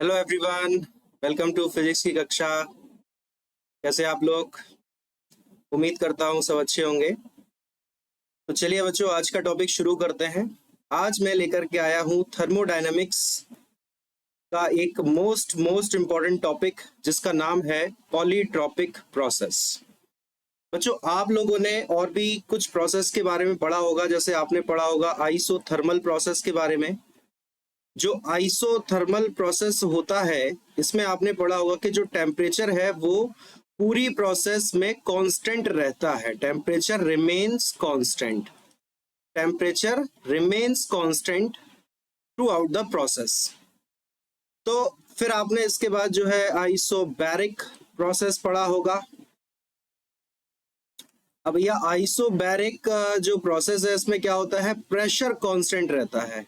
Hello everyone, welcome to physics की कक्षा। कैसे आप लोग? उम्मीद करता हूँ सब अच्छे होंगे। तो चलिए बच्चों, आज का टॉपिक शुरू करते हैं। आज मैं लेकर के आया हूँ थर्मोडायनामिक्स का एक मोस्ट इम्पॉर्टेंट टॉपिक, जिसका नाम है पॉलीट्रॉपिक प्रोसेस। बच्चों, आप लोगों ने और भी कुछ प्रोसेस के बारे में पढ़ा होगा। जैसे आपने पढ़ा होगा आइसोथर्मल प्रोसेस के बारे में। जो आइसोथर्मल प्रोसेस होता है, इसमें आपने पढ़ा होगा कि जो टेम्परेचर है वो पूरी प्रोसेस में कांस्टेंट रहता है। Temperature remains constant. Temperature remains constant through out the process. तो फिर आपने इसके बाद जो है आइसोबैरिक प्रोसेस पढ़ा होगा। अब यह आइसोबैरिक जो प्रोसेस है, इसमें क्या होता है, प्रेशर कांस्टेंट रहता है।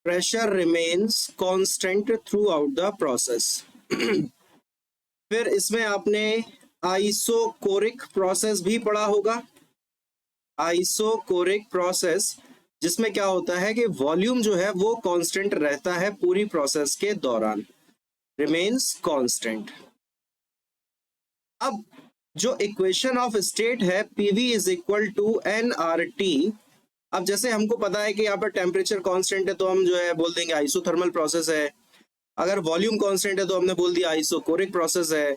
Pressure remains constant through out the process. फिर इसमें आपने आइसोकोरिक प्रोसेस भी पढ़ा होगा। आइसोकोरिक प्रोसेस, जिसमें क्या होता है कि वॉल्यूम जो है वो कांस्टेंट रहता है पूरी प्रोसेस के दौरान, रिमेन्स कांस्टेंट। अब जो इक्वेशन ऑफ स्टेट है PV is equal to n R T. अब जैसे हमको पता है कि यहाँ पर टेम्परेचर कांस्टेंट है, तो हम जो है बोल देंगे आइसोथर्मल प्रोसेस है। अगर वॉल्यूम कांस्टेंट है तो हमने बोल दिया आइसोकोरिक प्रोसेस है।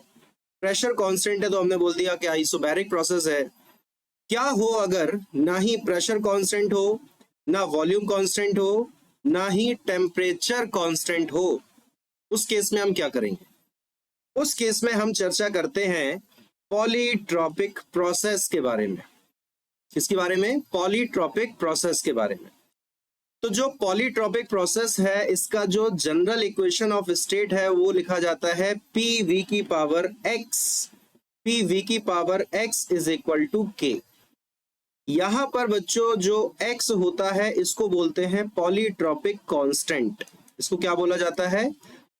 प्रेशर कांस्टेंट है तो हमने बोल दिया कि आइसोबैरिक प्रोसेस है। क्या हो अगर ना ही प्रेशर कांस्टेंट हो, ना वॉल्यूम कांस्टेंट हो, ना ही टेम्परेचर कांस्टेंट हो? उस केस में हम क्या करेंगे? उस केस में हम चर्चा करते हैं पॉलीट्रॉपिक प्रोसेस के बारे में। किसके बारे में? पॉलीट्रॉपिक प्रोसेस के बारे में। तो जो पॉलीट्रॉपिक प्रोसेस है, इसका जो जनरल इक्वेशन ऑफ स्टेट है वो लिखा जाता है पी वी की पावर एक्स। पी वी की power x is equal to k. यहां पर बच्चों जो x होता है इसको बोलते हैं पॉलीट्रॉपिक कांस्टेंट। इसको क्या बोला जाता है?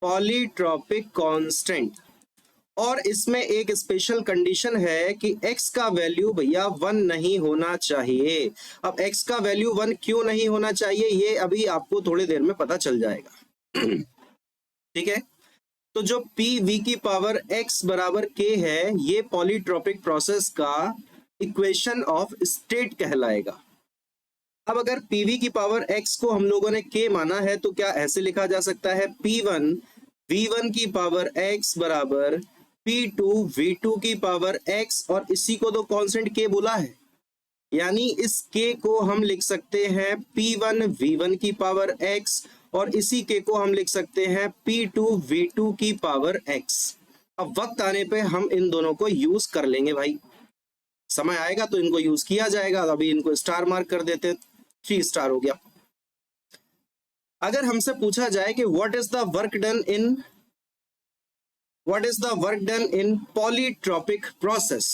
Polytropic constant. और इसमें एक स्पेशल कंडीशन है कि x का वैल्यू भैया 1 नहीं होना चाहिए। अब x का वैल्यू 1 क्यों नहीं होना चाहिए, ये अभी आपको थोड़ी देर में पता चल जाएगा। ठीक है। तो जो पी वी की पावर x बराबर k है, ये पॉलीट्रॉपिक प्रोसेस का इक्वेशन ऑफ स्टेट कहलाएगा। अब अगर पीवी की पावर x को हम लोगों ने k माना है, तो क्या ऐसे लिखा जा सकता है P1 V1 की पावर x बराबर P2 V2 की पावर x, और इसी को तो कांस्टेंट k बोला है। यानी इस k को हम लिख सकते हैं P1 V1 की पावर x, और इसी k को हम लिख सकते हैं P2 V2 की पावर x। अब वक्त आने पे हम इन दोनों को यूज कर लेंगे भाई। समय आएगा तो इनको यूज किया जाएगा। अभी इनको स्टार मार्क कर देते, 3 स्टार हो गया। अगर हमसे पूछा जाए कि what is the work done in polytropic process,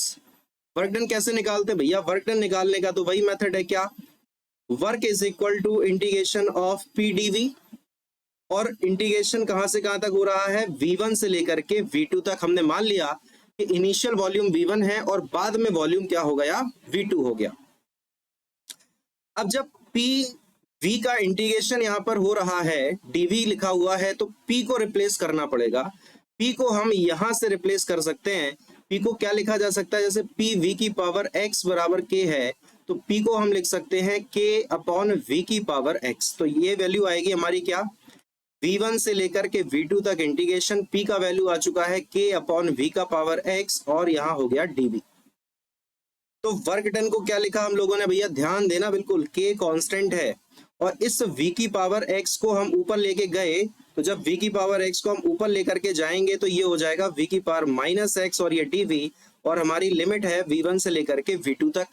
work done कैसे निकालते भैया? वर्क डन निकालने का तो वही मेथड है, क्या? Work is equal to integration of P D V. और इंटीग्रेशन कहां से कहां तक हो रहा है? V1 से लेकर के V2 तक। हमने मान लिया कि इनिशियल वॉल्यूम V1 है और बाद में वॉल्यूम क्या हो गया? V2 हो गया। अब जब P V का इंटीग्रेशन यहां पर हो रहा है, dV लिखा हुआ है, तो P को रिप्लेस करना पड़ेगा। P को हम यहां से रिप्लेस कर सकते हैं। P को क्या लिखा जा सकता है? जैसे P V की पावर x बराबर k है, तो P को हम लिख सकते हैं k अपॉन V की पावर x। तो ये वैल्यू आएगी हमारी क्या? V1 से लेकर के V2 तक इंटीग्रेशन, P का वैल्यू आ चुका है k अपॉन V का पावर x, और यहां हो गया dV। तो वर्क डन को क्या लिखा हम लोगों ने भैया? ध्यान देना बिल्कुल, k कांस्टेंट है और इस v की पावर x को हम ऊपर लेके गए, तो जब v की पावर x को हम ऊपर लेकर के जाएंगे तो ये हो जाएगा v की पावर माइनस x, और ये dv, और हमारी लिमिट है v1 से लेकर के v2 तक।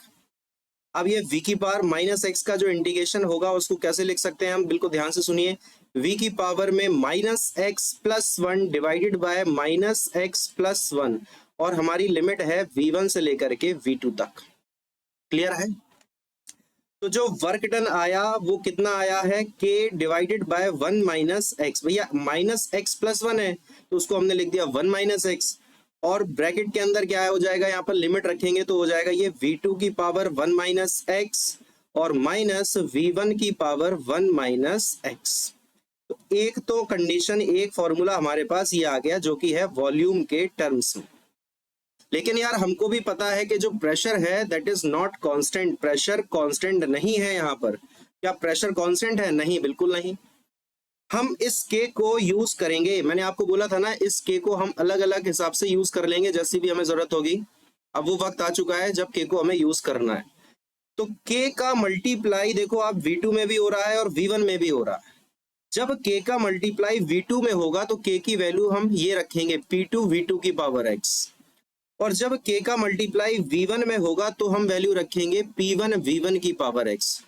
अब ये v की पावर माइनस x का जो इंटीग्रेशन होगा उसको कैसे लिख सकते हैं हम? बिल्कुल ध्यान से सुनिए। v की पावर में minus x plus 1 divided by minus x plus 1, और हमारी लिमिट है v1 से लेकर के v2 तक। क्लियर है? तो जो वर्क डन आया वो कितना आया है? k divided by 1 minus x. भैया माइनस एक्स प्लस 1 है तो उसको हमने लिख दिया 1 माइनस एक्स, और ब्रैकेट के अंदर क्या हो जाएगा? यहाँ पर लिमिट रखेंगे तो हो जाएगा ये v2 की पावर 1 माइनस एक्स और माइनस v1 की पावर 1 माइनस एक्स। तो एक तो कंडीशन, एक फॉर्मूला हमारे पास ये आ गया जो कि है वॉल्यूम के टर्म्स में। लेकिन यार हमको भी पता है कि जो प्रेशर है that is not constant, pressure constant नहीं है यहाँ पर। क्या प्रेशर कांस्टेंट है? नहीं, बिल्कुल नहीं। हम इस के को यूज करेंगे, मैंने आपको बोला था ना, इस के को हम अलग अलग हिसाब से यूज कर लेंगे जैसी भी हमें जरूरत होगी। अब वो वक्त आ चुका है जब के को हमें यूज करना है। तो के का मल्टीप्लाई देखो आप V2 में भी हो रहा है और V1 में भी हो रहा है। जब के का मल्टीप्लाई V2 में होगा तो के की वैल्यू हम ये रखेंगे P2 V2 की पावर x, और जब के का मल्टीप्लाई V1 में होगा तो हम वैल्यू रखेंगे P1 V1 की पावर x।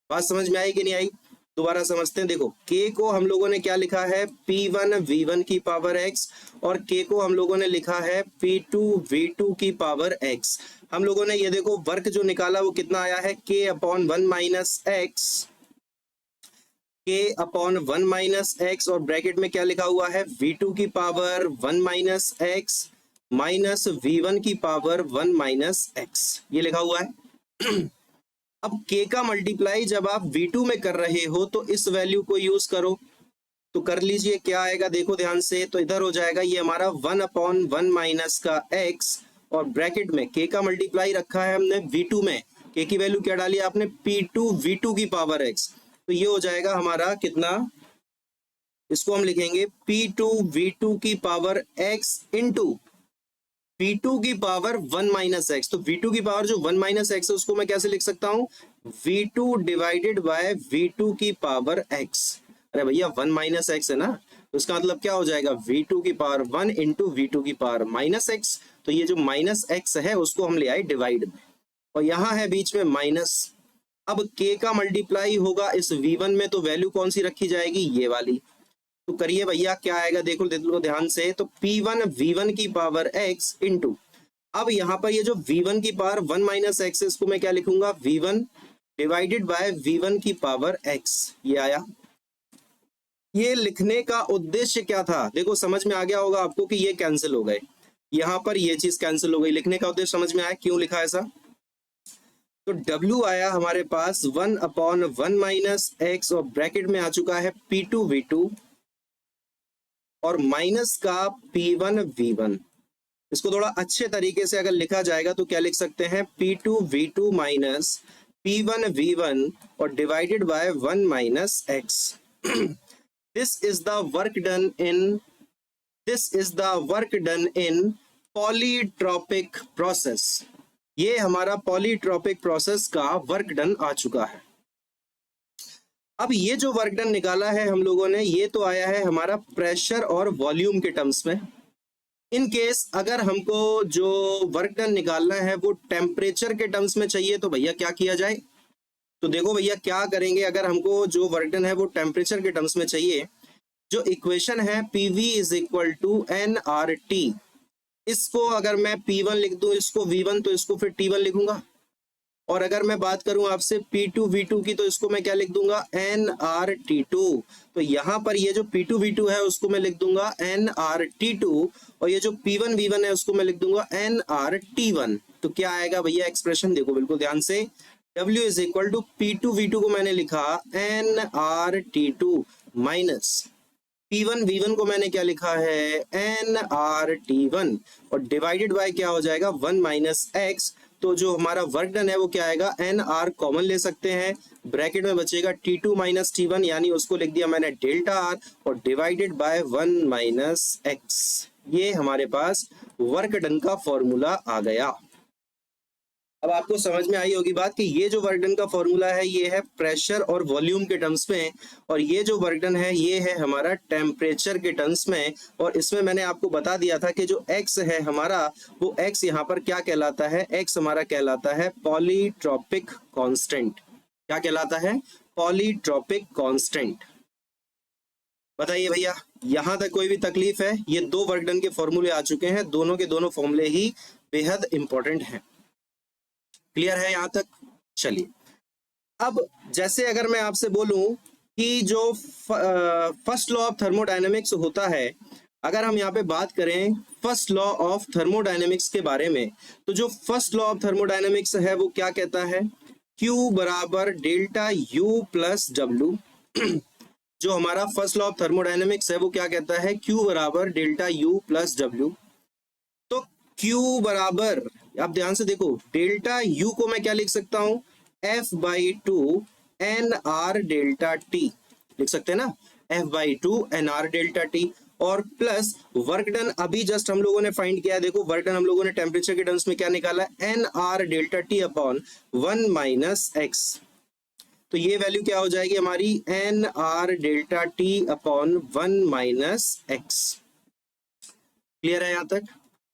बात समझ में आई कि नहीं आई? दोबारा समझते हैं। देखो के को हम लोगों ने क्या लिखा है? P1 V1 की पावर x, और के को हम लोगों ने लिखा है P2 V2 की पावर x। हम लोगों ने ये देखो वर्क जो निकाला वो कितना आया है? k upon 1 minus x, k upon 1 minus x, और ब्रैकेट में क्या लिखा हुआ है? V2 की power 1 minus x minus V1 की पावर 1 माइनस एक्स, ये लिखा हुआ है। अब k का मल्टीप्लाई जब आप V2 में कर रहे हो तो इस वैल्यू को यूज करो, तो कर लीजिए। क्या आएगा देखो ध्यान से, तो इधर हो जाएगा ये हमारा 1 अपॉन 1 माइनस का x, और ब्रैकेट में k का मल्टीप्लाई रखा है हमने V2 में, k की वैल्यू क्या डाली आपने? P2 V2 की पावर x। तो ये हो जाएगा हमारा कितना, इसको हम लिखेंगे P2 V2 की पावर x इंटू V2 की पावर 1 माइनस एक्स। तो V2 की पावर जो 1 माइनस एक्स है उसको मैं कैसे लिख सकता हूं? V2 डिवाइडेड बाय V2 की पावर x। अरे भैया 1 माइनस एक्स है ना, तो इसका मतलब क्या हो जाएगा? V2 की पावर 1 इंटू V2 की पावर माइनस एक्स। तो ये जो माइनस एक्स है उसको हम ले आए डिवाइड में, और यहाँ है बीच में माइनस। अब k का मल्टीप्लाई होगा इस V1 में, तो वैल्यू कौन सी रखी जाएगी? ये वाली। तो करिए भैया, क्या आएगा देखो ध्यान से, तो P1 V1 की पावर x इंटू, अब यहाँ पर ये जो V1 की पावर 1 माइनस एक्स है इसको मैं क्या लिखूंगा? V1 डिवाइडेड बाय V1 की पावर x। ये आया। ये लिखने का उद्देश्य क्या था? देखो समझ में आ गया होगा आपको कि ये कैंसिल हो गए, यहाँ पर ये चीज कैंसिल हो गई। लिखने का उद्देश्य समझ में आया क्यों लिखा ऐसा? तो W आया हमारे पास 1 अपॉन 1 माइनस एक्स, और ब्रैकेट में आ चुका है P2 V2 और माइनस का P1 V1। इसको थोड़ा अच्छे तरीके से अगर लिखा जाएगा तो क्या लिख सकते हैं? P2 V2 minus P1 V1 और divided by 1 minus x। This is the work done in polytropic process. ये हमारा पॉलीट्रॉपिक प्रोसेस का वर्क डन आ चुका है। अब ये जो वर्क डन निकाला है हम लोगों ने, ये तो आया है हमारा प्रेशर और वॉल्यूम के टर्म्स में। इन केस अगर हमको जो वर्क डन निकालना है वो टेम्परेचर के टर्म्स में चाहिए तो भैया क्या किया जाए? तो देखो भैया क्या करेंगे, अगर हमको जो वर्क डन है वो टेम्परेचर के टर्म्स में चाहिए, जो इक्वेशन है PV is equal to nRT, इसको अगर मैं P1 लिख दूं, इसको V1, तो इसको फिर T1 लिखूंगा। और अगर मैं बात करूं आपसे P2 V2 की, तो इसको मैं क्या लिख दूंगा? nRT2। तो यहाँ पर ये जो P2 V2 है उसको मैं लिख दूंगा nRT2, और ये जो P1 V1 है उसको मैं लिख दूंगा nRT1। तो क्या आएगा भैया एक्सप्रेशन? देखो बिल्कुल ध्यान से, W is equal to P2 V2 को मैंने लिखा nRT2 माइनस P1 V1 को मैंने क्या लिखा है? nRT1, और डिवाइडेड बाय क्या हो जाएगा? 1 माइनस एक्स। तो जो हमारा वर्क डन है वो क्या आएगा? nR कॉमन ले सकते हैं, ब्रैकेट में बचेगा T2 माइनस T1, यानी उसको लिख दिया मैंने डेल्टा R, और डिवाइडेड बाय 1 माइनस एक्स। ये हमारे पास वर्क डन का फॉर्मूला आ गया। अब आपको समझ में आई होगी बात कि ये जो वर्क डन का फॉर्मूला है ये है प्रेशर और वॉल्यूम के टर्म्स में, और ये जो वर्क डन है ये है हमारा टेम्परेचर के टर्म्स में। और इसमें मैंने आपको बता दिया था कि जो x है हमारा, वो x यहाँ पर क्या कहलाता है? x हमारा कहलाता है पॉलीट्रॉपिक कांस्टेंट। क्या कहलाता है? Polytropic constant. बताइए भैया, यहाँ तक कोई भी तकलीफ है? ये दो वर्क डन के फॉर्मूले आ चुके हैं, दोनों के दोनों फॉर्मूले ही बेहद इंपॉर्टेंट हैं। क्लियर है यहाँ तक? चलिए, अब जैसे अगर मैं आपसे बोलूं कि जो फर्स्ट लॉ ऑफ थर्मोडायनेमिक्स होता है, अगर हम यहाँ पे बात करें फर्स्ट लॉ ऑफ थर्मोडायनेमिक्स के बारे में, तो जो फर्स्ट लॉ ऑफ थर्मोडायनेमिक्स है वो क्या कहता है? Q बराबर डेल्टा U प्लस W। जो हमारा फर्स्ट लॉ ऑफ थर्मोडायनेमिक्स है वो क्या कहता है, Q बराबर डेल्टा U प्लस W। तो Q बराबर, आप ध्यान से देखो, डेल्टा U को मैं क्या लिख सकता हूं, F/2 NR डेल्टा T लिख सकते हैं ना, F/2 NR डेल्टा T, और प्लस वर्क डन अभी जस्ट हम लोगों ने फाइंड किया है। देखो वर्क डन हम लोगों ने टेम्परेचर के टर्म्स में क्या निकाला है, NR delta T upon 1 minus x। तो ये वैल्यू क्या हो जाएगी हमारी, NR delta T upon 1 minus x। Clear है यहाँ तक?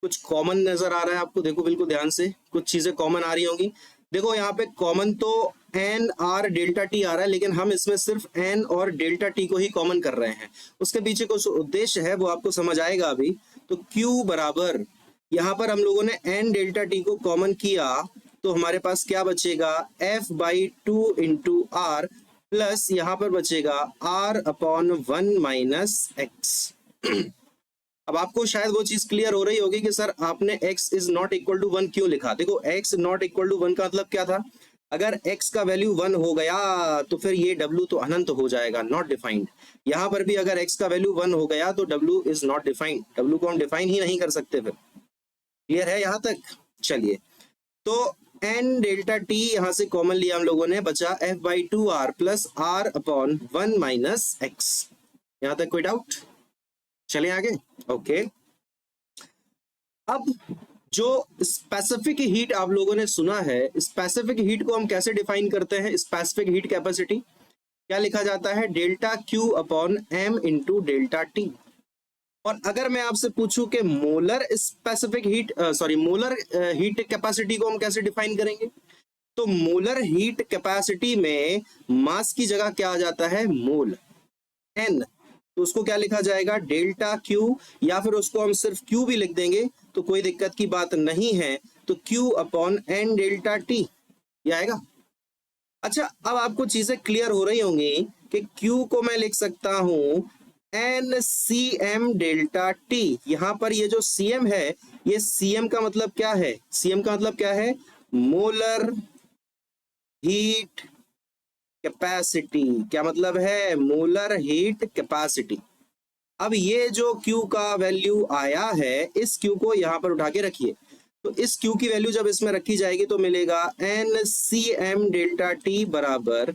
कुछ कॉमन नजर आ रहा है आपको? देखो बिल्कुल ध्यान से, कुछ चीजें कॉमन आ रही होंगी। देखो यहाँ पे कॉमन तो NR डेल्टा T आ रहा है, लेकिन हम इसमें सिर्फ N और डेल्टा T को ही कॉमन कर रहे हैं। उसके पीछे कुछ उद्देश्य है, वो आपको समझ आएगा अभी। तो Q बराबर, यहाँ पर हम लोगों ने N डेल्टा T को कॉमन किया, तो हमारे पास क्या बचेगा, F/2 इंटू R प्लस यहाँ पर बचेगा R अपॉन 1 माइनस x। अब आपको शायद वो चीज क्लियर हो रही होगी कि सर आपने x is not equal to 1 क्यों लिखा। देखो x नॉट इक्वल टू 1 का मतलब क्या था, अगर x का वैल्यू 1 हो गया तो फिर ये w तो अनंत हो जाएगा, नॉट डिफाइंड। यहां पर भी अगर x का वैल्यू 1 हो गया तो w is not defined, w को हम डिफाइन ही नहीं कर सकते फिर। क्लियर है यहां तक? चलिए, तो n डेल्टा t यहां से कॉमन लिया हम लोगों ने, बचा F/2R plus R upon 1 minus x। यहां तक कोई डाउट? चले आगे। ओके, अब जो स्पेसिफिक हीट आप लोगों ने सुना है, स्पेसिफिक हीट को हम कैसे डिफाइन करते हैं, स्पेसिफिक हीट कैपेसिटी क्या लिखा जाता है, delta Q upon M into delta T। और अगर मैं आपसे पूछूं कि molar specific heat, sorry molar heat capacity को हम कैसे डिफाइन करेंगे, तो मोलर हीट कैपेसिटी में मास की जगह क्या आ जाता है, मोल, N, तो उसको क्या लिखा जाएगा, डेल्टा Q, या फिर उसको हम सिर्फ Q भी लिख देंगे तो कोई दिक्कत की बात नहीं है। तो Q upon N delta T ये आएगा। अच्छा, अब आपको चीजें क्लियर हो रही होंगी कि Q को मैं लिख सकता हूं NCM डेल्टा T। यहां पर ये जो CM है, ये CM का मतलब क्या है, CM का मतलब क्या है, मोलर हीट कैपेसिटी। क्या मतलब है, मोलर हीट कैपेसिटी। अब ये जो Q का वैल्यू आया है, इस Q को यहां पर उठा के रखिए, तो इस Q की वैल्यू जब इसमें रखी जाएगी तो मिलेगा NCM डेल्टा T बराबर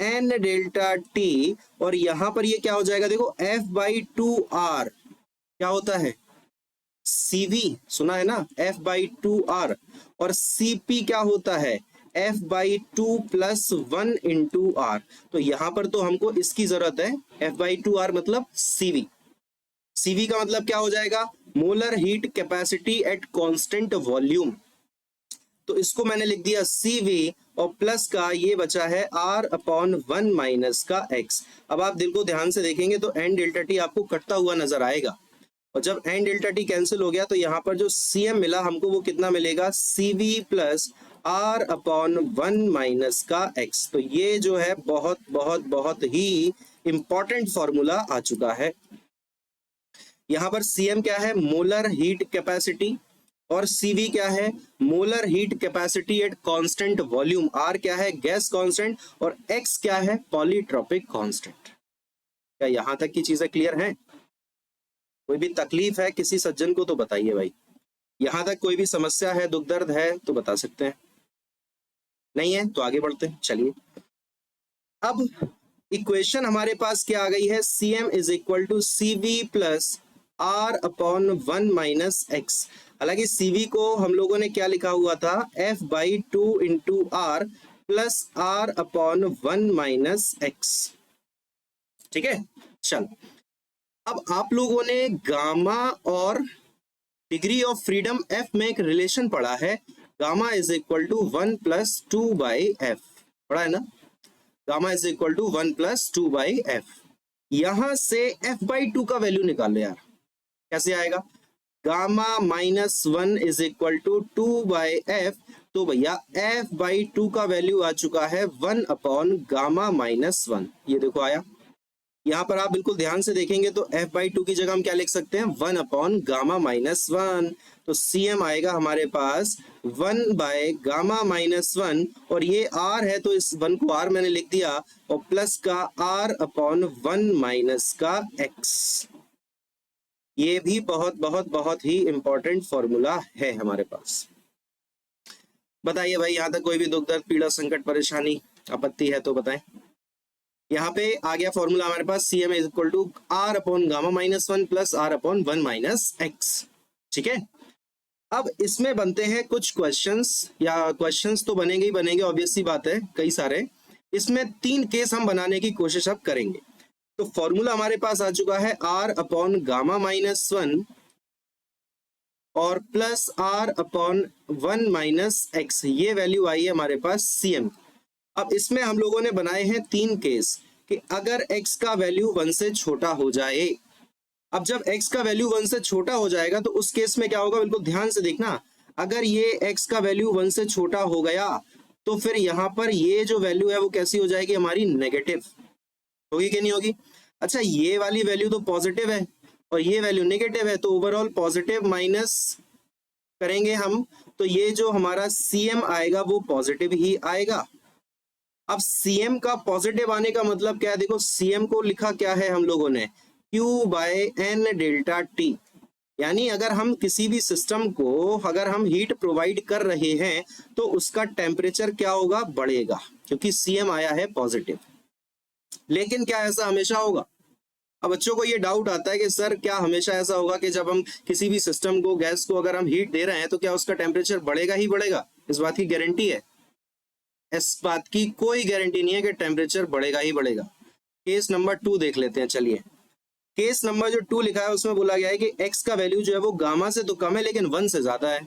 N डेल्टा T, और यहां पर ये क्या हो जाएगा, देखो F/2R क्या होता है, CV, सुना है ना, F/2R, और CP क्या होता है, F/2 प्लस 1 इंटू R। तो यहां पर तो हमको इसकी जरूरत है, F/2R मतलब CV। CV का मतलब क्या हो जाएगा, molar heat capacity at constant volume. तो इसको मैंने लिख दिया CV, और प्लस का ये बचा है R अपॉन 1 माइनस का x। अब आप दिल को ध्यान से देखेंगे तो N डेल्टा T आपको कटता हुआ नजर आएगा, और जब N डेल्टा T कैंसिल हो गया तो यहाँ पर जो CM मिला हमको वो कितना मिलेगा, CV plus R upon 1 minus का x। तो ये जो है बहुत बहुत बहुत ही इंपॉर्टेंट फॉर्मूला आ चुका है। यहाँ पर CM क्या है, मोलर हीट कैपेसिटी, और CV क्या है, molar heat capacity at constant volume. R क्या है, गैस कांस्टेंट, और X क्या है, पॉलीट्रॉपिक कांस्टेंट। क्या यहाँ तक की चीजें क्लियर हैं? कोई भी तकलीफ है किसी सज्जन को तो बताइए भाई, यहाँ तक कोई भी समस्या है, दुख दर्द है तो बता सकते हैं, नहीं है तो आगे बढ़ते हैं। चलिए, अब इक्वेशन हमारे पास क्या आ गई है, CM is equal to CV plus R upon 1 minus x। हालांकि CV को हम लोगों ने क्या लिखा हुआ था, F/2 into R plus R upon 1 minus x। ठीक है, चल, अब आप लोगों ने गामा और डिग्री ऑफ फ्रीडम F में एक रिलेशन पढ़ा है, gamma is equal to 1 plus 2 by F, पढ़ा है ना, gamma is equal to 1 plus 2 by F. यहां से F/2 का वैल्यू निकाल लो यार, कैसे आएगा, gamma minus 1 is equal to 2 by F. तो भैया F/2 का वैल्यू आ चुका है 1 अपॉन गामा माइनस 1, ये देखो आया। यहाँ पर आप बिल्कुल ध्यान से देखेंगे तो f/2 की जगह हम क्या लिख सकते हैं, 1/γ-1। तो Cm आएगा हमारे पास 1/γ-1, और ये r है तो इस 1 को r मैंने लिख दिया, और प्लस का r/1 माइनस का x। ये भी बहुत बहुत बहुत ही इंपॉर्टेंट फॉर्मूला है हमारे पास। बताइए भाई, यहाँ तक कोई भी दुख दर्द पीड़ा संकट परेशानी आपत्ति है तो बताएं। यहाँ पे आ गया फॉर्मूला हमारे पास, Cm is equal to r/γ-1 plus r/1 minus x। ठीक है, अब इसमें बनते हैं कुछ क्वेश्चंस, या क्वेश्चंस तो बनेंगे ही बनेंगे, ऑब्वियस सी बात है, कई सारे। इसमें 3 केस हम बनाने की कोशिश अब करेंगे। तो फॉर्मूला हमारे पास आ चुका है r/γ-1 और प्लस r/1 माइनस x, ये वैल्यू आई है हमारे पास Cm। अब इसमें हम लोगों ने बनाए हैं 3 केस कि अगर x का वैल्यू 1 से छोटा हो जाए। अब जब x का वैल्यू 1 से छोटा हो जाएगा तो उस केस में क्या होगा, बिल्कुल ध्यान से देखना। अगर ये x का वैल्यू 1 से छोटा हो गया तो फिर यहाँ पर ये जो वैल्यू है वो कैसी हो जाएगी, हमारी नेगेटिव होगी कि नहीं होगी। अच्छा, ये वाली वैल्यू तो पॉजिटिव है और ये वैल्यू नेगेटिव है, तो ओवरऑल पॉजिटिव माइनस करेंगे हम, तो ये जो हमारा Cm आएगा वो पॉजिटिव ही आएगा। अब Cm का पॉजिटिव आने का मतलब क्या है, देखो Cm को लिखा क्या है हम लोगों ने, Q/N डेल्टा T। यानी अगर हम किसी भी सिस्टम को अगर हम हीट प्रोवाइड कर रहे हैं तो उसका टेम्परेचर क्या होगा, बढ़ेगा, क्योंकि Cm आया है पॉजिटिव। लेकिन क्या ऐसा हमेशा होगा? अब बच्चों को ये डाउट आता है कि सर क्या हमेशा ऐसा होगा कि जब हम किसी भी सिस्टम को, गैस को अगर हम हीट दे रहे हैं तो क्या उसका टेम्परेचर बढ़ेगा ही बढ़ेगा? इस बात की गारंटी है? इस बात की कोई गारंटी नहीं है कि टेम्परेचर बढ़ेगा ही बढ़ेगा। केस नंबर 2 देख लेते हैं। चलिए, केस नंबर जो 2 लिखा है उसमें बोला गया है कि x का वैल्यू जो है वो गामा से तो कम है लेकिन 1 से ज्यादा है।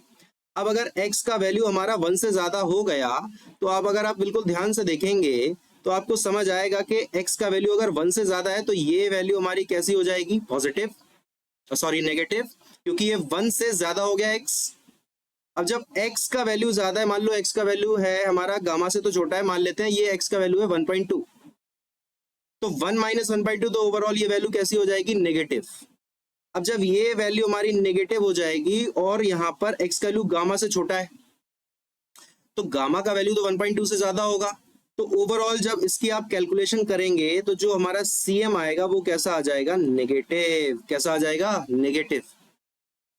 अब अगर x का वैल्यू हमारा 1 से ज्यादा हो गया तो अगर आप बिल्कुल ध्यान से देखेंगे तो आपको समझ आएगा कि x का वैल्यू अगर 1 से ज्यादा है तो ये वैल्यू हमारी कैसी हो जाएगी, पॉजिटिव, सॉरी नेगेटिव, क्योंकि ये 1 से ज्यादा हो गया x। अब जब x का वैल्यू ज्यादा है, मान लो x का वैल्यू है हमारा गामा से तो छोटा है, मान लेते हैं ये x का वैल्यू है 1.2, तो 1 माइनस 1/2, तो ओवरऑल ये वैल्यू कैसी हो जाएगी, नेगेटिव। अब जब ये वैल्यू हमारी नेगेटिव हो जाएगी और यहाँ पर x का वैल्यू गामा से छोटा है तो गामा का वैल्यू तो 1.2 से ज्यादा होगा, तो ओवरऑल जब इसकी आप कैलकुलेशन करेंगे तो जो हमारा Cm आएगा वो कैसा आ जाएगा, नेगेटिव। कैसा आ जाएगा, नेगेटिव।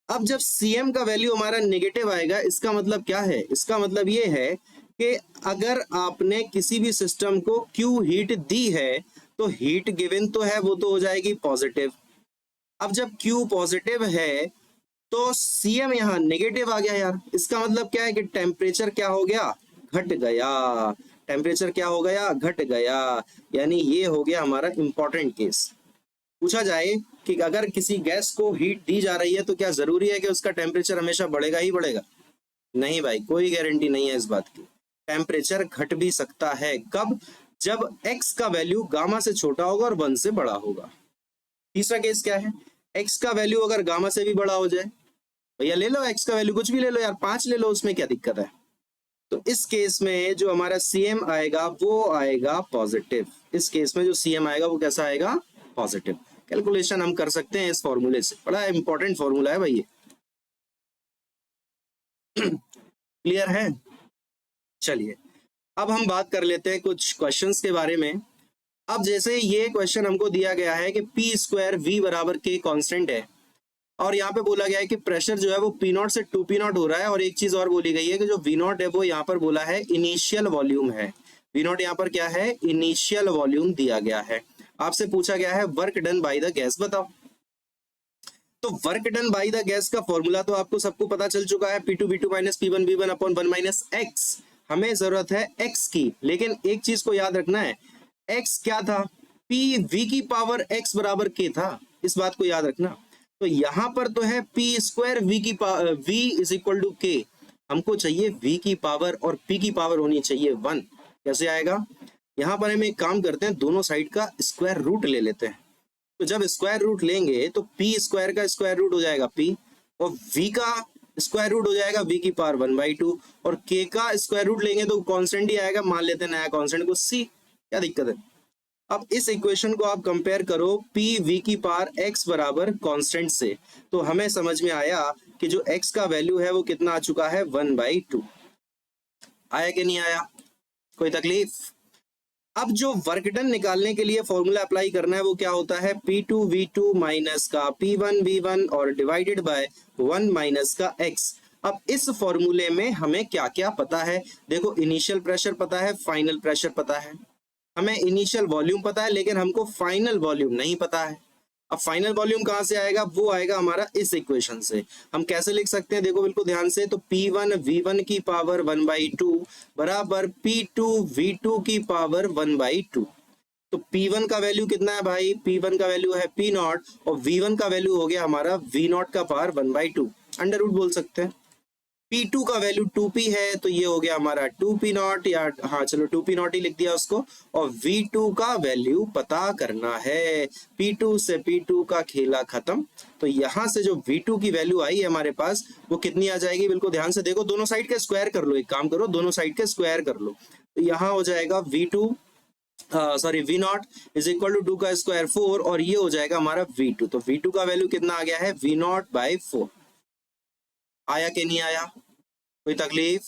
अब जब Cm का वैल्यू हमारा नेगेटिव आएगा, इसका मतलब क्या है, इसका मतलब ये है कि अगर आपने किसी भी सिस्टम को Q हीट दी है तो हीट गिवन तो है वो तो हो जाएगी पॉजिटिव। अब जब Q पॉजिटिव है तो Cm यहाँ नेगेटिव आ गया यार, इसका मतलब क्या है कि टेम्परेचर क्या हो गया, घट गया। टेम्परेचर क्या हो गया, घट गया। यानी ये हो गया हमारा इंपॉर्टेंट केस। पूछा जाए कि अगर किसी गैस को हीट दी जा रही है तो क्या जरूरी है कि उसका टेम्परेचर हमेशा बढ़ेगा ही बढ़ेगा? नहीं भाई, कोई गारंटी नहीं है इस बात की। टेम्परेचर घट भी सकता है, कब, जब x का वैल्यू गामा से छोटा होगा और 1 से बड़ा होगा। तीसरा केस क्या है, x का वैल्यू अगर गामा से भी बड़ा हो जाए, भैया ले लो x का वैल्यू कुछ भी ले लो यार, 5 ले लो, उसमें क्या दिक्कत है। तो इस केस में जो हमारा Cm आएगा वो आएगा पॉजिटिव। इस केस में जो Cm आएगा वो कैसा आएगा, पॉजिटिव। कैलकुलेशन हम कर सकते हैं इस फॉर्मूले से, बड़ा इंपॉर्टेंट फॉर्मूला है भाई ये। क्लियर है? चलिए अब हम बात कर लेते हैं कुछ क्वेश्चंस के बारे में। अब जैसे ये क्वेश्चन हमको दिया गया है कि p² v बराबर k कांस्टेंट है और यहाँ पे बोला गया है कि प्रेशर जो है वो P0 से 2P0 हो रहा है, और एक चीज और बोली गई है कि जो V0 है वो यहाँ पर बोला है इनिशियल वॉल्यूम है। V0 यहाँ पर क्या है, इनिशियल वॉल्यूम दिया गया है। आपसे पूछा गया है work done by the gas, बताओ। तो work done by the gas का फॉर्मूला तो आपको सबको पता चल चुका है, P2V2 minus P1 V1 upon 1 minus x। हमें जरूरत है x की, लेकिन एक चीज को याद रखना है, x क्या था, PV की पावर x बराबर k था, इस बात को याद रखना। तो यहाँ पर तो है p² v की v is equal to k, हमको चाहिए v की पावर और p की पावर होनी चाहिए 1। कैसे आएगा, यहाँ पर हम एक काम करते हैं, दोनों साइड का स्क्वायर रूट ले लेते हैं। तो जब स्क्वायर रूट लेंगे तो p² का स्क्वायर रूट हो जाएगा p, और v का स्क्वायर रूट हो जाएगा v की पावर 1/2, और k का स्क्वायर रूट लेंगे तो कांस्टेंट ही आएगा, मान लेते हैं नया कांस्टेंट को c। क्या दिक्कत है? अब इस इक्वेशन को आप कंपेयर करो पी वी की पावर x बराबर कांस्टेंट से, तो हमें समझ में आया कि जो x का वैल्यू है वो कितना आ चुका है 1/2। आया कि नहीं आया? कोई तकलीफ? अब जो वर्क डन निकालने के लिए फॉर्मूला अप्लाई करना है वो क्या होता है, P2V2 माइनस का P1V1 और डिवाइडेड बाय 1 माइनस का x। अब इस फॉर्मूले में हमें क्या क्या पता है? देखो, इनिशियल प्रेशर पता है, फाइनल प्रेशर पता है, हमें इनिशियल वॉल्यूम पता है, लेकिन हमको फाइनल वॉल्यूम नहीं पता है। अब फाइनल वॉल्यूम कहाँ से आएगा? वो आएगा हमारा इस इक्वेशन से। हम कैसे लिख सकते हैं? देखो बिल्कुल ध्यान से, तो P1V1 की पावर 1/2 बराबर P2V2 की पावर 1/2। तो P1 का वैल्यू कितना है भाई? P1 का वैल्यू है P0 और V1 का वैल्यू हो गया हमारा V0 का पावर 1/2, अंडर रूट बोल सकते हैं। P2 का वैल्यू 2P है, तो ये हो गया हमारा 2P0, या हाँ चलो 2P0 ही लिख दिया उसको। और V2 का वैल्यू पता करना है, P2 से P2 का खेला खत्म। तो यहाँ से जो V2 की वैल्यू आई है हमारे पास, वो कितनी आ जाएगी? बिल्कुल ध्यान से देखो, दोनों साइड के स्क्वायर कर लो, एक काम करो दोनों साइड के स्क्वायर कर लो। तो यहाँ हो जाएगा V0 इज इक्वल टू 2 का स्क्वायर 4, और ये हो जाएगा हमारा V2। तो V2 का वैल्यू कितना आ गया है? V0/4। आया कि नहीं आया? कोई तकलीफ?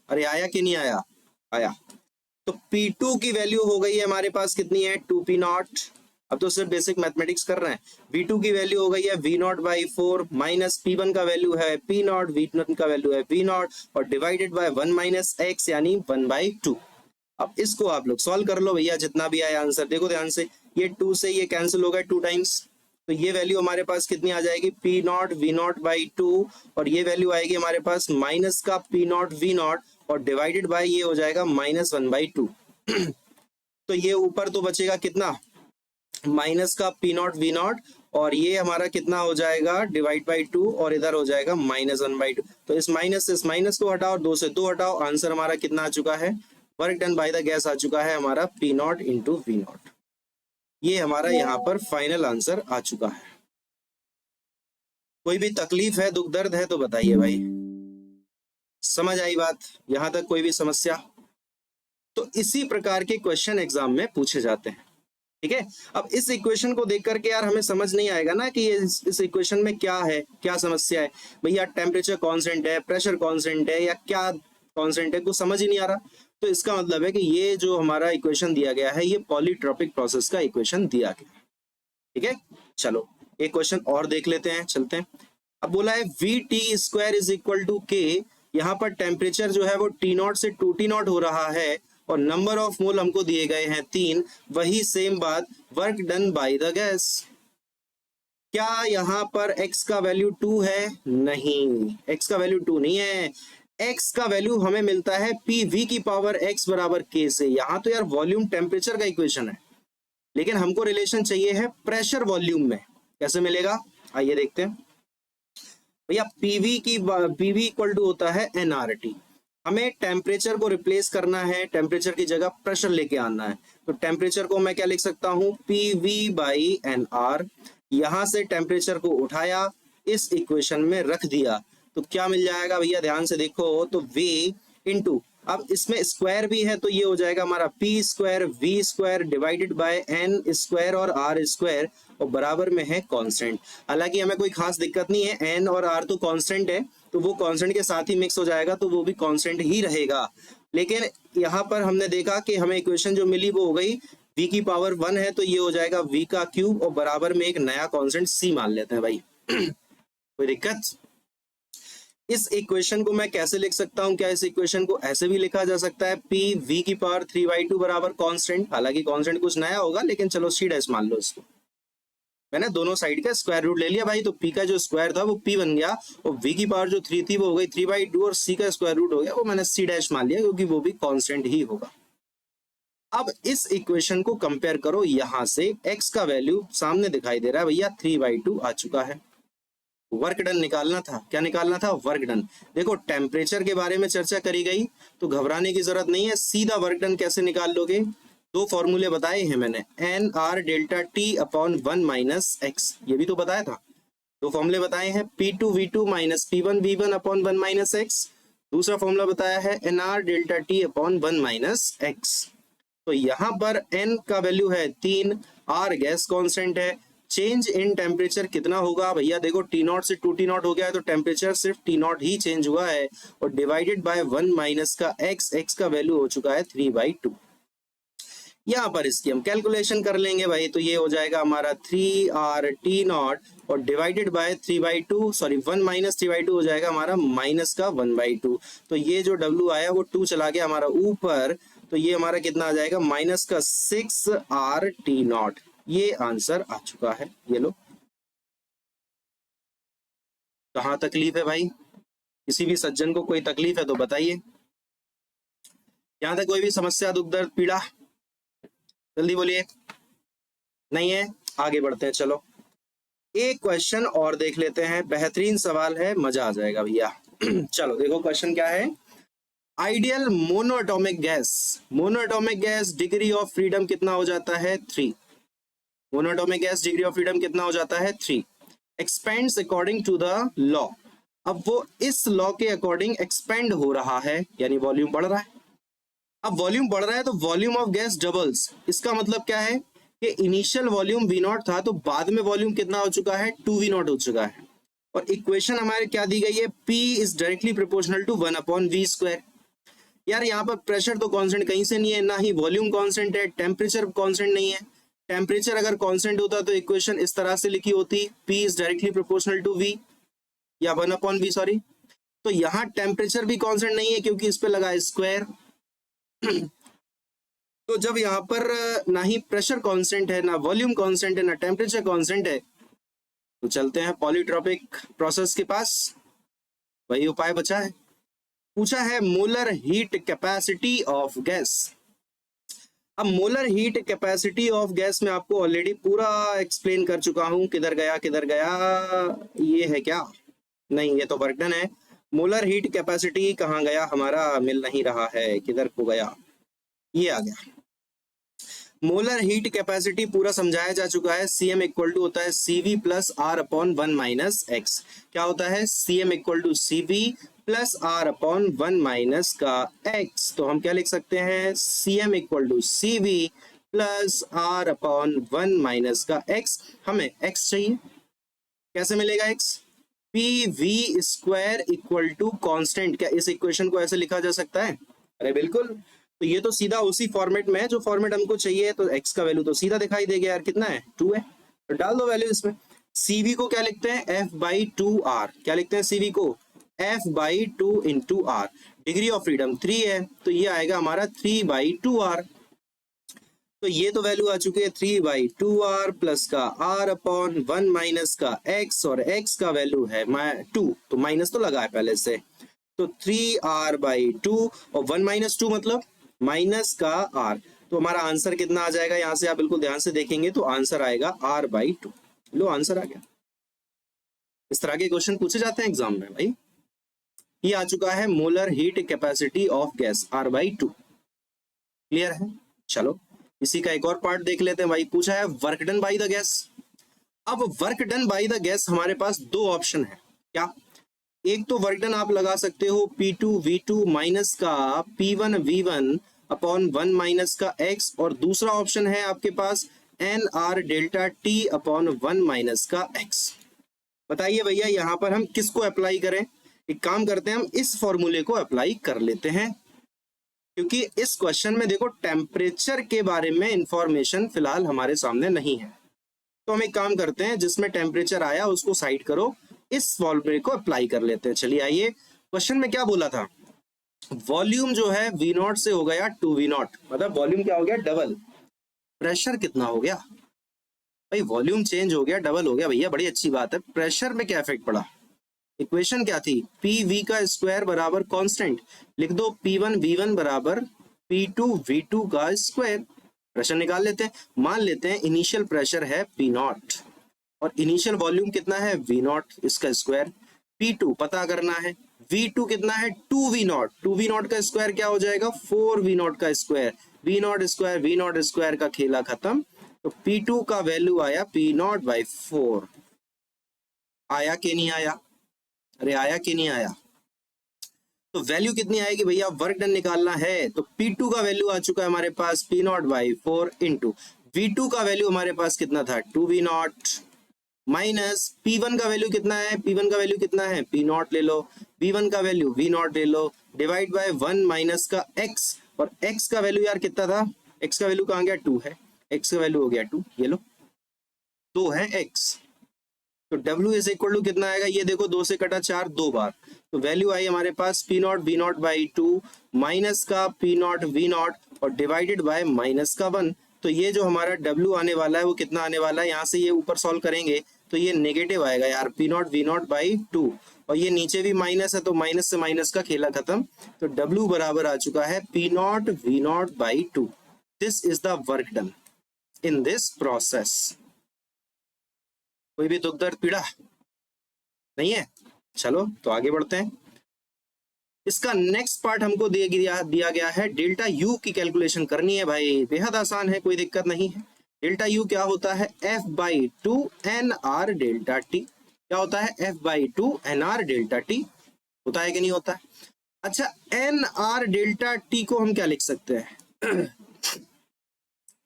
अरे आया कि नहीं आया? आया। तो P2 की वैल्यू हो गई है हमारे पास कितनी है? 2P0। अब तो सिर्फ बेसिक मैथमेटिक्स कर रहे हैं। V2 की वैल्यू हो गई है V0/4 माइनस P1 का वैल्यू है P0, V1 का वैल्यू है V0 और डिवाइडेड बाय 1 माइनस x यानी 1/2। अब इसको आप लोग सॉल्व कर लो भैया, जितना भी आया आंसर। देखो ध्यान से, ये 2 से ये कैंसिल हो गया 2 टाइम्स, तो ये वैल्यू हमारे पास कितनी आ जाएगी? P0 V0/2, और ये वैल्यू आएगी हमारे पास माइनस का P0 V0 और डिवाइडेड बाय ये हो जाएगा -1/2। तो ये ऊपर तो बचेगा कितना? माइनस का P0 V0, और ये हमारा कितना हो जाएगा? डिवाइड बाई 2, और इधर हो जाएगा -1/2। तो इस माइनस से इस माइनस को हटाओ, 2 से 2 हटाओ, आंसर हमारा कितना आ चुका है? Work done by the gas आ चुका है हमारा P0 इंटू V0। ये हमारा यहाँ पर फाइनल आंसर आ चुका है। कोई भी तकलीफ है, दुख दर्द है तो बताइए भाई। समझ आई बात? यहां तक कोई भी समस्या? तो इसी प्रकार के क्वेश्चन एग्जाम में पूछे जाते हैं, ठीक है। अब इस इक्वेशन को देख करके यार हमें समझ नहीं आएगा ना कि इस इक्वेशन में क्या है, क्या समस्या है भैया। टेम्परेचर कांस्टेंट है, प्रेशर कांस्टेंट है, या क्या कांस्टेंट है, कुछ समझ ही नहीं आ रहा। तो इसका मतलब है कि ये जो हमारा इक्वेशन दिया गया है, ये पॉलीट्रॉपिक प्रोसेस का इक्वेशन दिया गया, ठीक है। चलो एक क्वेश्चन और देख लेते हैं, चलते हैं। अब बोला है VT² is equal to K। यहाँ पर टेम्परेचर जो है वो T0 से 2T0 हो रहा है, और नंबर ऑफ मोल हमको दिए गए हैं 3। वही सेम बात, work done by the gas. क्या यहाँ पर x का वैल्यू 2 है? नहीं, x का वैल्यू 2 नहीं है। x का वैल्यू हमें मिलता है PV की पावर x बराबर K से। यहाँ तो यार वॉल्यूम टेम्परेचर का इक्वेशन है, लेकिन हमको रिलेशन चाहिए है प्रेशर वॉल्यूम में। कैसे मिलेगा? आइए देखते हैं भैया। PV इक्वल टू होता है nRT। हमें टेम्परेचर को रिप्लेस करना है, टेम्परेचर की जगह प्रेशर लेके आना है। तो टेम्परेचर को मैं क्या लिख सकता हूँ? PV/nR। यहां से टेम्परेचर को उठाया, इस इक्वेशन में रख दिया, तो क्या मिल जाएगा भैया? ध्यान से देखो, तो V इंटू, अब इसमें स्क्वायर भी है तो ये हो जाएगा हमारा P² V² divided by n² और R², और बराबर में है कांस्टेंट। हालांकि हमें कोई खास दिक्कत नहीं है, n और r तो कांस्टेंट है, तो वो कांस्टेंट के साथ ही मिक्स हो जाएगा, तो वो भी कांस्टेंट ही रहेगा। लेकिन यहाँ पर हमने देखा कि हमें इक्वेशन जो मिली वो हो गई v की पावर 1 है, तो ये हो जाएगा v का क्यूब, और बराबर में एक नया कांस्टेंट c मान लेते हैं भाई। कोई दिक्कत? इस इक्वेशन को मैं कैसे लिख सकता हूं? क्या इस इक्वेशन को ऐसे भी लिखा जा सकता है? PV की पावर 3/2 बराबर कांस्टेंट। हालांकि कांस्टेंट कुछ नया होगा, लेकिन चलो c' मान लो इसको। मैंने दोनों साइड का स्क्वायर रूट ले लिया भाई, तो p का जो स्क्वायर था वो p बन गया, और v की पावर जो 3 थी वो हो गई 3/2, और c का स्क्वायर रूट हो गया, वो मैंने c' मान लिया, क्योंकि वो भी कांस्टेंट ही होगा। अब इस इक्वेशन को कंपेयर करो, यहां से x का वैल्यू सामने दिखाई दे रहा है भैया, 3/2 आ चुका है। वर्क डन निकालना था। क्या निकालना था? Work done. देखो टेम्परेचर के बारे में चर्चा करी गई, तो घबराने की जरूरत नहीं है, सीधा वर्क डन कैसे निकाल लोगे? दो फॉर्मूले बताए हैं मैंने, nR delta T upon 1 minus x, ये भी तो बताया था। दो फॉर्मूले बताए हैं, P2V2 minus P1V1 upon 1 minus x। दूसरा फॉर्मूला बताया है nR delta T upon 1 minus x। तो यहाँ पर n का वैल्यू है 3, r गैस कांस्टेंट है, चेंज इन टेम्परेचर कितना होगा भैया, देखो T0 से 2T0 हो गया है, तो टेम्परेचर सिर्फ T0 ही चेंज हुआ है, और डिवाइडेड बाय 1 माइनस का x का वैल्यू हो चुका है 3/2। यहाँ पर इसकी हम कैलकुलेशन कर लेंगे भाई, तो ये हो जाएगा हमारा 3RT0 और डिवाइडेड बाय 3/2, सॉरी 1 माइनस 3/2 हो जाएगा हमारा माइनस का 1/2। तो ये जो W आया वो 2 चला गया हमारा ऊपर, तो ये हमारा कितना आ जाएगा माइनस का 6RT0। ये आंसर आ चुका है। ये लो, कहाँ तकलीफ है भाई, किसी भी सज्जन को कोई तकलीफ है तो बताइए। यहाँ तक कोई भी समस्या, दुख दर्द पीड़ा, जल्दी बोलिए। नहीं है, आगे बढ़ते हैं। चलो एक क्वेश्चन और देख लेते हैं, बेहतरीन सवाल है, मजा आ जाएगा भैया। चलो देखो क्वेश्चन क्या है। Ideal monoatomic gas, monoatomic gas degree of freedom कितना हो जाता है 3। Monoatomic gas degree of freedom कितना हो जाता है 3। Expands according to the law, अब वो इस लॉ के अकॉर्डिंग एक्सपेंड हो रहा है, यानी वॉल्यूम बढ़ रहा है। अब वॉल्यूम बढ़ रहा है तो वॉल्यूम ऑफ गैस डबल्स, इसका मतलब क्या है कि इनिशियल वॉल्यूम V0 था, तो बाद में वॉल्यूम कितना हो चुका है 2V0 हो चुका है। और इक्वेशन हमारे क्या दी गई है, P is directly proportional to 1/v²। यार यहाँ पर प्रेशर तो कांस्टेंट कहीं से नहीं है, ना ही वॉल्यूम कांस्टेंट है, टेम्परेचर कांस्टेंट नहीं है। टेम्परेचर अगर कांस्टेंट होता तो इक्वेशन इस तरह से लिखी होती, P is directly proportional to V या 1/v, सॉरी। तो यहाँ टेम्परेचर भी कांस्टेंट नहीं है क्योंकि इस पे लगा है स्क्वायर। तो जब यहाँ पर ना ही प्रेशर कांस्टेंट है, ना वॉल्यूम कांस्टेंट है, ना टेम्परेचर कांस्टेंट है, तो चलते हैं पॉलीट्रॉपिक प्रोसेस के पास। वही उपाय बचा है। पूछा है molar heat capacity of gas. अब molar heat capacity of gas में आपको ऑलरेडी पूरा एक्सप्लेन कर चुका हूं, किधर गया किधर गया, ये है क्या, नहीं ये तो वर्क डन है। मोलर हीट कैपेसिटी कहाँ गया हमारा, मिल नहीं रहा है, किधर को गया, ये आ गया। मोलर हीट कैपेसिटी पूरा समझाया जा चुका है। Cm इक्वल टू होता है Cv plus R upon 1 minus x. क्या होता है, Cm equal to Cv plus R upon 1 minus का x। तो हम क्या लिख सकते हैं, Cm equal to Cv plus R upon 1 minus का x। हमें x चाहिए, कैसे मिलेगा x, PV square equal to constant. क्या इस इक्वेशन को ऐसे लिखा जा सकता है, अरे बिल्कुल। तो ये तो सीधा उसी फॉर्मेट में है जो फॉर्मेट हमको चाहिए, तो x का वैल्यू तो सीधा दिखाई देगा यार, कितना है 2 है, तो डाल दो वैल्यू इसमें। Cv को क्या लिखते हैं, F/2R, क्या लिखते हैं Cv को, F/2 into R। Degree of freedom 3 है, तो ये आएगा हमारा 3/2R। तो ये तो वैल्यू आ चुकी है 3/2R प्लस का R अपॉन 1 माइनस का x, और x का वैल्यू है 2, तो माइनस तो लगा है पहले से, तो 3R/2 और 1 माइनस 2 मतलब माइनस का R। तो हमारा आंसर कितना आ जाएगा, यहां से आप बिल्कुल ध्यान से देखेंगे तो आंसर आएगा R/2। लो आंसर आ गया। इस तरह के क्वेश्चन पूछे जाते हैं एग्जाम में भाई। ये आ चुका है molar heat capacity of gas R/2। Clear है। चलो इसी का एक और पार्ट देख लेते हैं भाई। पूछा है work done by the gas. अब work done by the gas हमारे पास दो ऑप्शन है। क्या, एक तो वर्क डन आप लगा सकते हो P2V2 माइनस का P1V1 अपॉन 1 माइनस का x, और दूसरा ऑप्शन है आपके पास NR delta T upon 1 minus का x। बताइए भैया यहाँ पर हम किसको अप्लाई करें। एक काम करते हैं, हम इस फॉर्मूले को अप्लाई कर लेते हैं, क्योंकि इस क्वेश्चन में देखो टेम्परेचर के बारे में इंफॉर्मेशन फिलहाल हमारे सामने नहीं है। तो हम एक काम करते हैं, जिसमें टेम्परेचर आया उसको साइड करो, इस फॉर्मूले को अप्लाई कर लेते हैं। चलिए आइए, क्वेश्चन में क्या बोला था, वॉल्यूम जो है V0 से हो गया 2V0, मतलब वॉल्यूम क्या हो गया डबल। प्रेशर कितना हो गया भाई, वॉल्यूम चेंज हो गया, डबल हो गया भैया, बड़ी अच्छी बात है। प्रेशर में क्या इफेक्ट पड़ा, इक्वेशन क्या थी, PV का स्क्वायर बराबर कांस्टेंट, लिख दो P1V1 बराबर P2V2 का स्क्वायर। प्रेशर निकाल लेते हैं। मान लेते हैं इनिशियल प्रेशर है P0 और इनिशियल वॉल्यूम कितना है V0, इसका स्क्वायर। P2 पता करना है, V2 कितना है 2V0, 2V0 का स्क्वायर क्या हो जाएगा 4V0 का स्क्वायर, V0 स्क्वायर का खेला खत्म। तो P2 का वैल्यू आया P0/4। आया कि नहीं आया, अरे आया कि नहीं आया। तो वैल्यू कितनी आएगी भैया, वर्क डन निकालना है तो P2 का वैल्यू आ चुका है हमारे पास P0/4 इंटू V2 का वैल्यू हमारे पास कितना था 2V0 माइनस P1 का वैल्यू कितना है, P1 का वैल्यू कितना है P0 ले लो, V1 का वैल्यू V0 ले लो, डिवाइड बाय 1 माइनस का x, और x का वैल्यू यार कितना था, x का वैल्यू कहाँ गया 2 है, x का वैल्यू हो गया 2, ये लो 2 है x। तो W इज इक्वल टू कितना आएगा, ये देखो 2 से कटा 4 दो बार, तो वैल्यू आई हमारे पास P0 V0/2 माइनस का P0 V0 और डिवाइडेड बाय माइनस का 1। तो ये जो हमारा W आने वाला है वो कितना आने वाला है, यहाँ से ये ऊपर सॉल्व करेंगे तो ये नेगेटिव आएगा यार P0 V0/2, और ये नीचे भी माइनस है तो माइनस से माइनस का खेला खत्म। तो W बराबर आ चुका है P0 V0/2। This is the work done in this process. कोई भी दुख दर्द पीड़ा नहीं है, चलो तो आगे बढ़ते हैं। इसका नेक्स्ट पार्ट हमको दिया गया है डेल्टा यू की कैलकुलेशन करनी है भाई, बेहद आसान है, कोई दिक्कत नहीं है। डेल्टा यू क्या होता है, F/2 NR डेल्टा टी। क्या होता है, F/2 NR डेल्टा टी, होता है कि नहीं होता है। अच्छा, NR डेल्टा टी को हम क्या लिख सकते हैं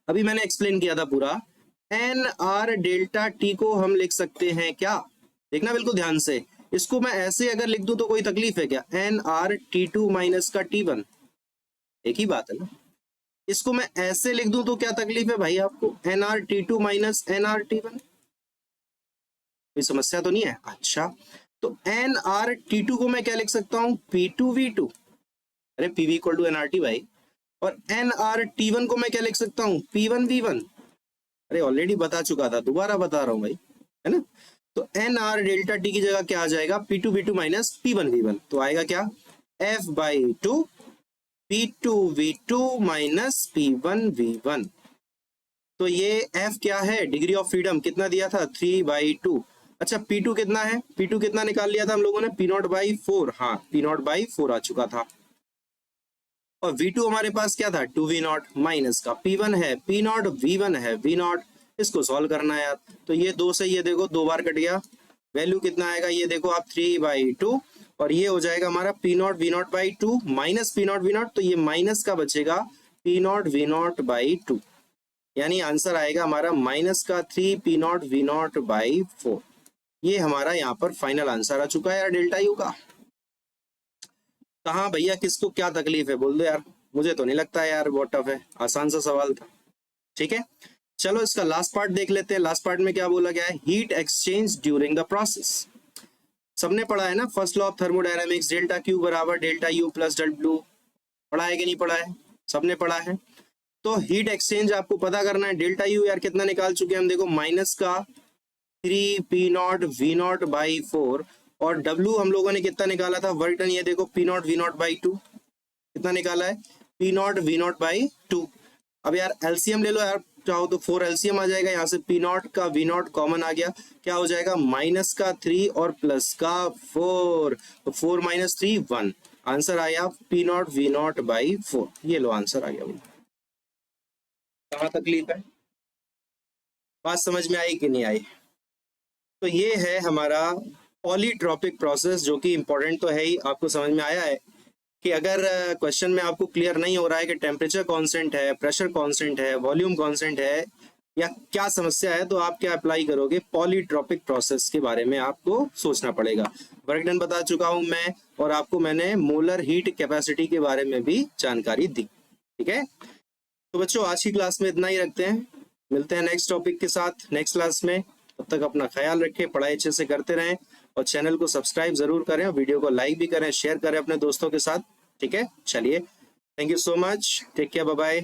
अभी मैंने एक्सप्लेन किया था पूरा। NR डेल्टा टी को हम लिख सकते हैं क्या, देखना बिल्कुल ध्यान से, इसको मैं ऐसे अगर लिख दूं तो कोई तकलीफ है क्या, NR T2 माइनस का T1, एक ही बात है ना। इसको मैं ऐसे लिख दूं तो क्या तकलीफ है भाई आपको, NR T2 minus NR T1, कोई समस्या तो नहीं है। अच्छा, तो NR T2 को मैं क्या लिख सकता हूं, P2V2, अरे PV इक्वल टू NRT भाई, और NR T1 को मैं क्या लिख सकता हूं, P1V1, अरे ऑलरेडी बता चुका था, दोबारा बता रहा हूं भाई, है ना। तो NR डेल्टा टी की जगह क्या आ जाएगा, P2V2 माइनस P1V1, तो आएगा क्या F/2 P2V2 माइनस P1V1। तो ये F क्या है, डिग्री ऑफ फ्रीडम कितना दिया था 3/2। अच्छा, P2 कितना है, P2 कितना निकाल लिया था हम लोगों ने, P0/4, हाँ P0/4 आ चुका था, और V2 हमारे पास क्या था 2V0 माइनस का P1 है P0 V1 है V0, इसको सॉल्व करना है यार। तो ये 2 से ये देखो 2 बार कट गया, वैल्यू कितना आएगा ये देखो आप 3/2, और ये हो जाएगा हमारा P0 V0/2 minus P0 V0, तो ये माइनस का बचेगा P0 V0/2, यानी आंसर आएगा हमारा माइनस का 3 P0 V0/4। ये हमारा यहाँ पर फाइनल आंसर आ चुका है यार डेल्टा यू का। कहाँ भैया किसको क्या तकलीफ है बोल दो यार, मुझे तो नहीं लगता यार बहुत टफ है, आसान सा सवाल था। ठीक है, चलो इसका लास्ट पार्ट देख लेते हैं। लास्ट पार्ट में क्या बोला गया है, heat exchange during the process. सबने पढ़ा है ना first law of thermodynamics, delta Q बराबर डेल्टा यू प्लस डब्ल्यू, पढ़ा है कि नहीं पढ़ा है, सबने पढ़ा है। तो हीट एक्सचेंज आपको पता करना है, डेल्टा यू यार कितना निकाल चुके हैं हम, देखो माइनस का 3P0 V0/4, और W हम लोगों ने कितना निकाला था वर्क डन, ये देखो P0 V0/2, कितना निकाला है P0 V0/2। अब यार एलसीएम ले लो यार, चाहो तो 4 एलसीएम आ जाएगा, यहाँ से P0 का V0 कॉमन आ गया, क्या हो जाएगा माइनस का 3 और प्लस का 4, तो 4 माइनस 3 1, आंसर आया P0 V0/4। ये लो आंसर आ गया भाई। कहाँ तकलीफ है, बात समझ में आई कि नहीं आई। तो ये है हमारा पॉलीट्रॉपिक प्रोसेस, जो कि इंपॉर्टेंट तो है ही, आपको समझ में आया है कि अगर क्वेश्चन में आपको क्लियर नहीं हो रहा है कि टेम्परेचर कांस्टेंट है, प्रेशर कांस्टेंट है, वॉल्यूम कांस्टेंट है, या क्या समस्या है, तो आप क्या अप्लाई करोगे, पॉलीट्रॉपिक प्रोसेस के बारे में आपको सोचना पड़ेगा। वर्क डन बता चुका हूं मैं, और आपको मैंने मोलर हीट कैपेसिटी के बारे में भी जानकारी दी। ठीक है, तो बच्चों आज की क्लास में इतना ही रखते हैं, मिलते हैं नेक्स्ट टॉपिक के साथ नेक्स्ट क्लास में। तब तक अपना ख्याल रखें, पढ़ाई अच्छे से करते रहें, और चैनल को सब्सक्राइब जरूर करें, वीडियो को लाइक भी करें, शेयर करें अपने दोस्तों के साथ। ठीक है, चलिए, thank you so much, take care, bye bye.